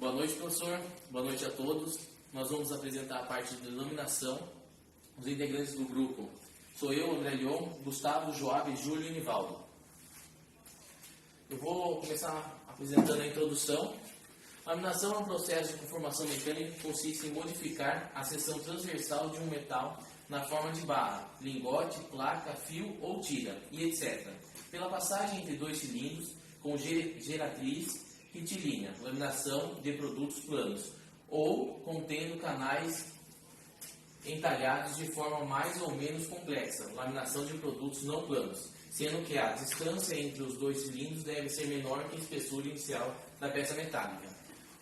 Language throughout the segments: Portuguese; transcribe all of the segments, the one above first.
Boa noite, professor. Boa noite a todos. Nós vamos apresentar a parte de iluminação. Os integrantes do grupo sou eu, André Leon, Gustavo, Joab, Júlio e Nivaldo. Eu vou começar apresentando a introdução. A laminação é um processo de conformação mecânica que consiste em modificar a seção transversal de um metal na forma de barra, lingote, placa, fio ou tira, e etc. Pela passagem entre dois cilindros com geratriz retilínea, laminação de produtos planos, ou contendo canais entalhados de forma mais ou menos complexa, laminação de produtos não planos, sendo que a distância entre os dois cilindros deve ser menor que a espessura inicial da peça metálica.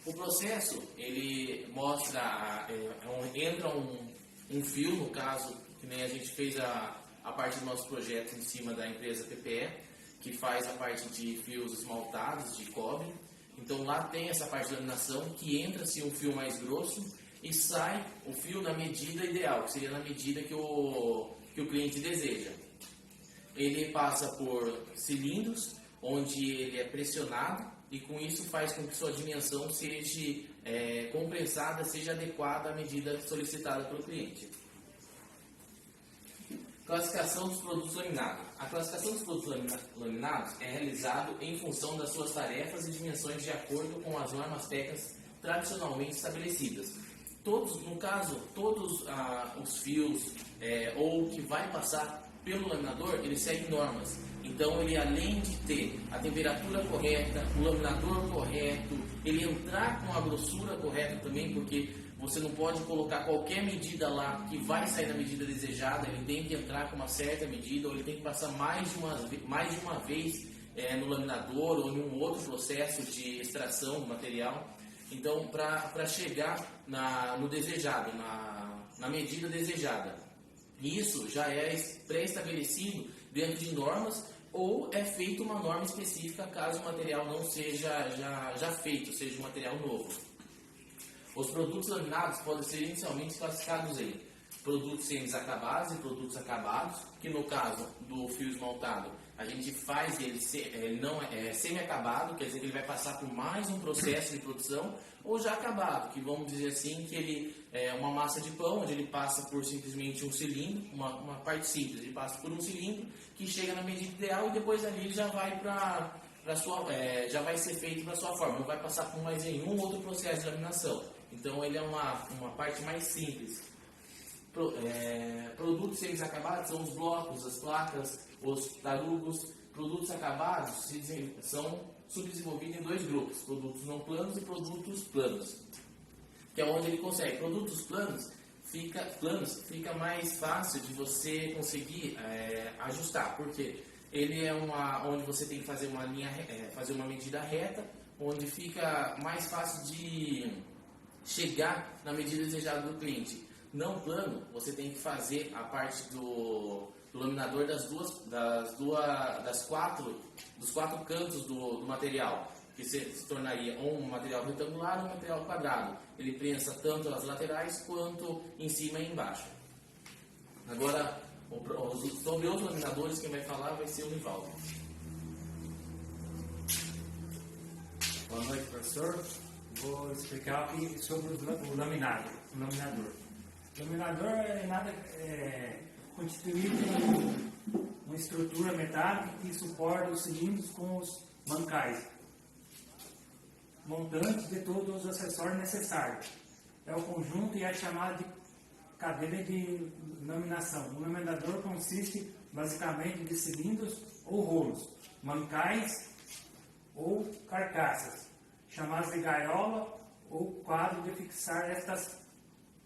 O processo, ele mostra, entra um fio, no caso, que nem a gente fez a parte do nosso projeto em cima da empresa PPE, que faz a parte de fios esmaltados de cobre. Então lá tem essa parte de laminação, que entra-se um fio mais grosso e sai o fio na medida ideal, que seria na medida que o cliente deseja. Ele passa por cilindros, onde ele é pressionado, e com isso faz com que sua dimensão seja compensada, seja adequada à medida solicitada pelo cliente. Classificação dos produtos laminados. A classificação dos produtos laminados é realizada em função das suas tarefas e dimensões de acordo com as normas técnicas tradicionalmente estabelecidas. Todos os fios ou que vai passar pelo laminador, ele segue normas. Então, ele além de ter a temperatura correta, o laminador correto, ele entrar com a grossura correta também, porque você não pode colocar qualquer medida lá que vai sair da medida desejada, ele tem que entrar com uma certa medida, ou ele tem que passar mais de uma vez no laminador ou em um outro processo de extração do material. Então, para chegar no desejado, na medida desejada. Isso já é pré-estabelecido dentro de normas, ou é feita uma norma específica caso o material não seja já feito, seja um material novo. Os produtos laminados podem ser inicialmente classificados em produtos semi-acabados e produtos acabados, que no caso do fio esmaltado, a gente faz ele não é semi-acabado, quer dizer que ele vai passar por mais um processo de produção, ou já acabado, que vamos dizer assim, que ele é uma massa de pão, onde ele passa por simplesmente um cilindro, uma parte simples, ele passa por um cilindro, que chega na medida ideal e depois ali já vai já vai ser feito para a sua forma, não vai passar por mais nenhum outro processo de laminação. Então ele é uma parte mais simples. Produtos semi-acabados são os blocos, as placas, os tarugos. Produtos acabados são subdesenvolvidos em dois grupos, produtos não planos e produtos planos, que é onde ele consegue. Produtos planos fica mais fácil de você conseguir ajustar, porque ele é onde você tem que fazer uma linha, fazer uma medida reta, onde fica mais fácil de chegar na medida desejada do cliente. Não plano, você tem que fazer a parte do laminador dos quatro cantos do material, que se tornaria um material retangular ou um material quadrado. Ele prensa tanto as laterais quanto em cima e embaixo. Agora, sobre os laminadores, quem vai falar vai ser o Nivaldo. Boa noite, professor. Vou explicar aqui sobre o laminador. O laminador é constituído de uma estrutura metálica que suporta os cilindros com os mancais, montantes de todos os acessórios necessários. É o conjunto e é chamado de cadeia de laminação. O laminador consiste basicamente de cilindros ou rolos, mancais ou carcaças, chamadas de gaiola ou quadro de fixar estas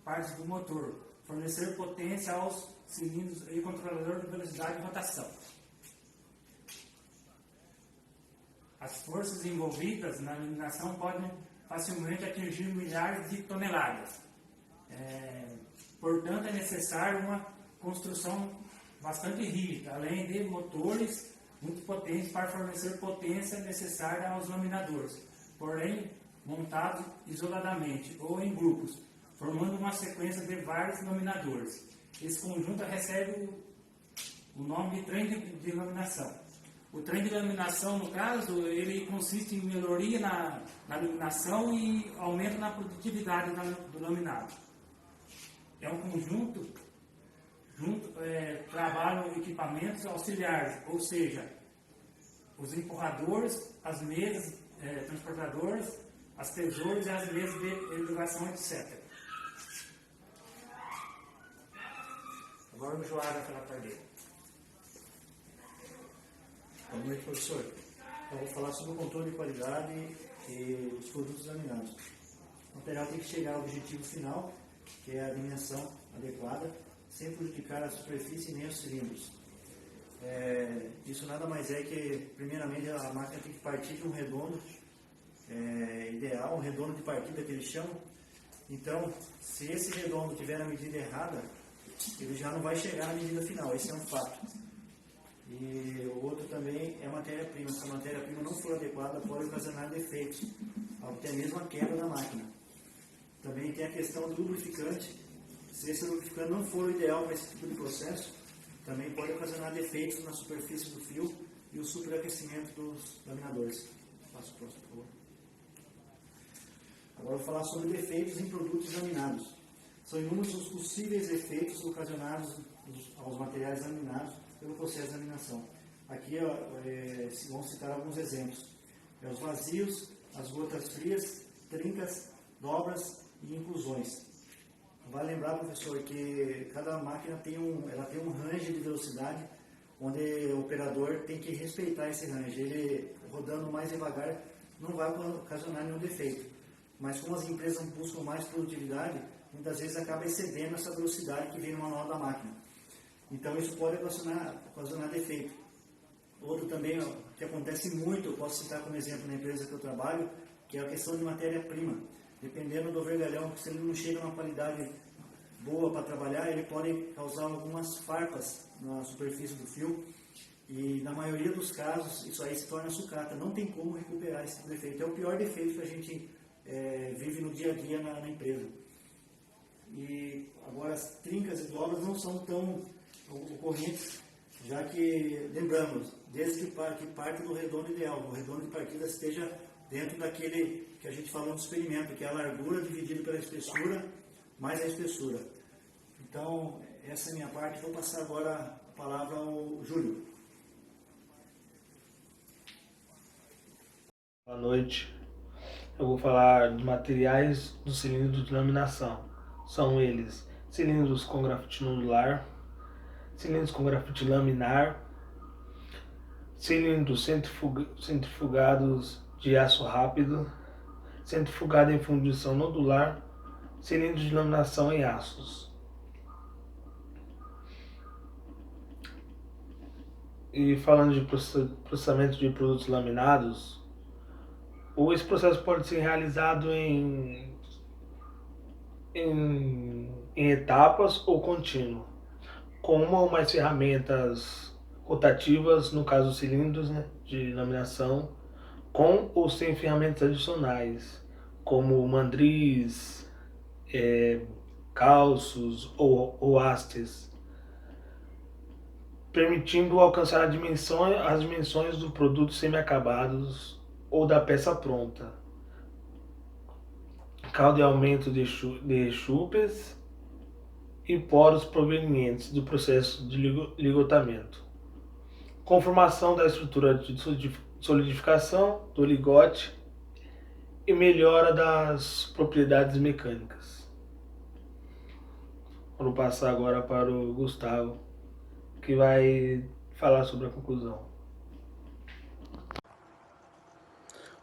partes do motor, fornecer potência aos cilindros e controlador de velocidade de rotação. As forças envolvidas na laminação podem facilmente atingir milhares de toneladas. Portanto, é necessário uma construção bastante rígida, além de motores muito potentes para fornecer potência necessária aos laminadores, porém montados isoladamente ou em grupos, formando uma sequência de vários laminadores. Esse conjunto recebe o nome de trem de laminação. O trem de laminação, no caso, ele consiste em melhoria na laminação e aumento na produtividade do laminado. É um conjunto, trabalham equipamentos auxiliares, ou seja, os empurradores, as mesas transportadoras, as tesouras e as mesas de elevação, etc. Agora o Joara vai falar para ele. Boa noite, professor. Eu vou falar sobre o controle de qualidade e os produtos laminados. O material tem que chegar ao objetivo final, que é a dimensão adequada, sem prejudicar a superfície nem os cilindros. Isso nada mais é que, primeiramente, a máquina tem que partir de um redondo ideal, um redondo de partida que eles chamam. Então, se esse redondo tiver a medida errada, ele já não vai chegar na medida final, esse é um fato. E o outro também é matéria-prima. Se a matéria-prima não for adequada, pode ocasionar defeitos, até mesmo a quebra da máquina. Também tem a questão do lubrificante. Se esse lubrificante não for o ideal para esse tipo de processo, também pode ocasionar defeitos na superfície do fio e o superaquecimento dos laminadores. Passo o próximo, por favor. Agora eu vou falar sobre defeitos em produtos laminados. São inúmeros os possíveis efeitos ocasionados aos materiais laminados pelo processo de laminação. Aqui vamos citar alguns exemplos. Os vazios, as gotas frias, trincas, dobras e inclusões. Vale lembrar, professor, que cada máquina tem um range de velocidade, onde o operador tem que respeitar esse range. Ele rodando mais devagar não vai ocasionar nenhum defeito. Mas como as empresas buscam mais produtividade, muitas vezes acaba excedendo essa velocidade que vem no manual da máquina. Então isso pode ocasionar defeito. Outro também, que acontece muito, eu posso citar como exemplo na empresa que eu trabalho, que é a questão de matéria-prima. Dependendo do vergalhão, se ele não chega a uma qualidade boa para trabalhar, ele pode causar algumas farpas na superfície do fio. E na maioria dos casos, isso aí se torna sucata. Não tem como recuperar esse defeito. É o pior defeito que a gente vive no dia a dia na empresa. E agora as trincas e dobras não são tão ocorrentes, já que, lembramos, desde que parte do redondo ideal, o redondo de partida esteja dentro daquele que a gente falou no experimento, que é a largura dividida pela espessura, mais a espessura. Então, essa é a minha parte. Vou passar agora a palavra ao Júlio. Boa noite. Eu vou falar de materiais dos cilindros de laminação. São eles: cilindros com grafite nodular, cilindros com grafite laminar, cilindros centrifugados de aço rápido, centrifugado em fundição nodular, cilindros de laminação em aços. E falando de processamento de produtos laminados, esse processo pode ser realizado em etapas ou contínuo, com uma ou mais ferramentas rotativas, no caso cilindros, de laminação, com ou sem ferramentas adicionais, como mandris, calços ou hastes, permitindo alcançar as dimensões do produto semi-acabados ou da peça pronta. Caldeamento de chupes e poros provenientes do processo de ligotamento. Conformação da estrutura de solidificação do ligote e melhora das propriedades mecânicas. Vou passar agora para o Gustavo, que vai falar sobre a conclusão.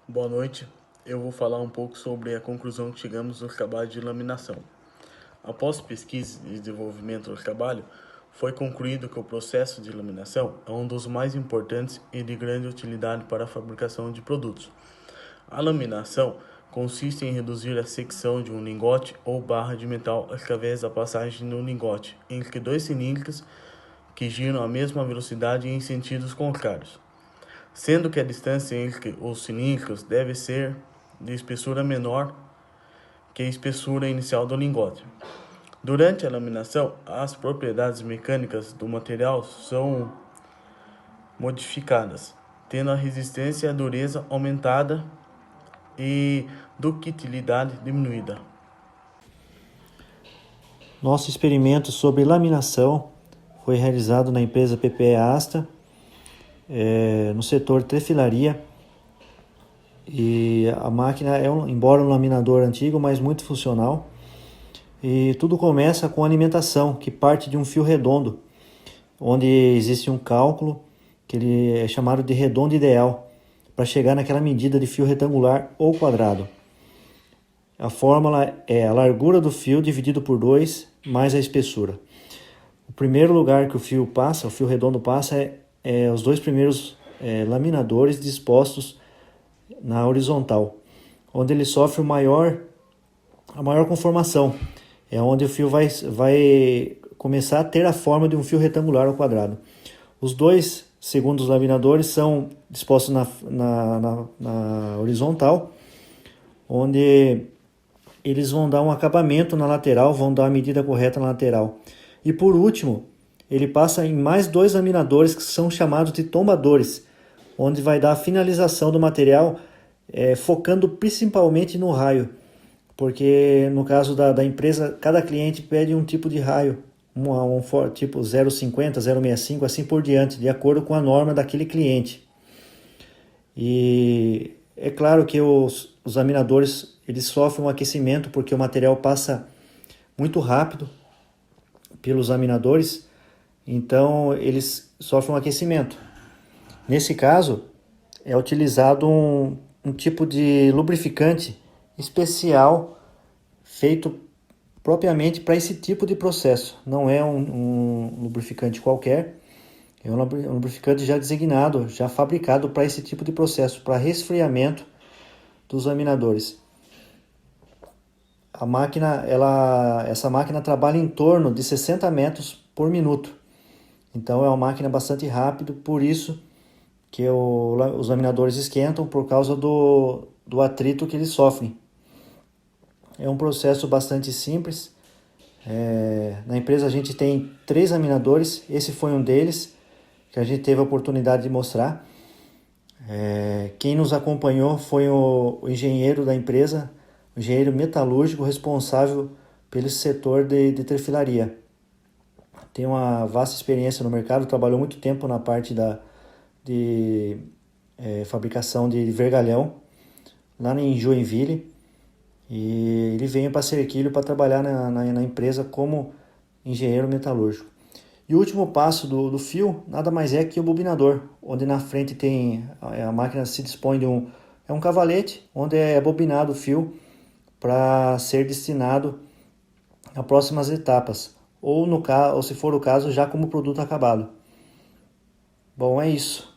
Boa noite, eu vou falar um pouco sobre a conclusão que chegamos no trabalho de laminação. Após pesquisa e desenvolvimento do trabalho, foi concluído que o processo de laminação é um dos mais importantes e de grande utilidade para a fabricação de produtos. A laminação consiste em reduzir a secção de um lingote ou barra de metal através da passagem no lingote entre dois cilindros que giram à mesma velocidade em sentidos contrários, sendo que a distância entre os cilindros deve ser de espessura menor que a espessura inicial do lingote. Durante a laminação, as propriedades mecânicas do material são modificadas, tendo a resistência e a dureza aumentada e ductilidade diminuída. Nosso experimento sobre laminação foi realizado na empresa PPE Asta, no setor trefilaria. E a máquina embora um laminador antigo, mas muito funcional. E tudo começa com a alimentação, que parte de um fio redondo, onde existe um cálculo que ele é chamado de redondo ideal, para chegar naquela medida de fio retangular ou quadrado. A fórmula é a largura do fio dividido por 2 mais a espessura. O primeiro lugar que o fio redondo passa, é os dois primeiros laminadores dispostos na horizontal, onde ele sofre a maior conformação. É onde o fio vai começar a ter a forma de um fio retangular ou quadrado. Os dois segundos laminadores são dispostos na horizontal, onde eles vão dar um acabamento na lateral, vão dar a medida correta na lateral. E por último, ele passa em mais 2 laminadores que são chamados de tombadores, onde vai dar a finalização do material, focando principalmente no raio, porque no caso da empresa, cada cliente pede um tipo de raio, tipo 0,50, 0,65, assim por diante, de acordo com a norma daquele cliente. E é claro que os laminadores eles sofrem um aquecimento, porque o material passa muito rápido pelos laminadores, então eles sofrem um aquecimento. Nesse caso, é utilizado um tipo de lubrificante especial feito propriamente para esse tipo de processo. Não é um lubrificante qualquer, é um lubrificante já designado, já fabricado para esse tipo de processo, para resfriamento dos laminadores. Essa máquina trabalha em torno de 60 metros por minuto. Então é uma máquina bastante rápida, por isso que os laminadores esquentam, por causa do atrito que eles sofrem. É um processo bastante simples. Na empresa a gente tem 3 laminadores, esse foi um deles que a gente teve a oportunidade de mostrar. Quem nos acompanhou foi o engenheiro da empresa, o engenheiro metalúrgico responsável pelo setor de trefilaria. Tem uma vasta experiência no mercado, trabalhou muito tempo na parte de fabricação de vergalhão, lá em Joinville, e ele veio para Cerquilho para trabalhar na empresa como engenheiro metalúrgico. E o último passo do fio nada mais é que o bobinador, onde na frente tem a máquina se dispõe de um cavalete, onde é bobinado o fio para ser destinado a próximas etapas, ou se for o caso, já como produto acabado. Bom, é isso.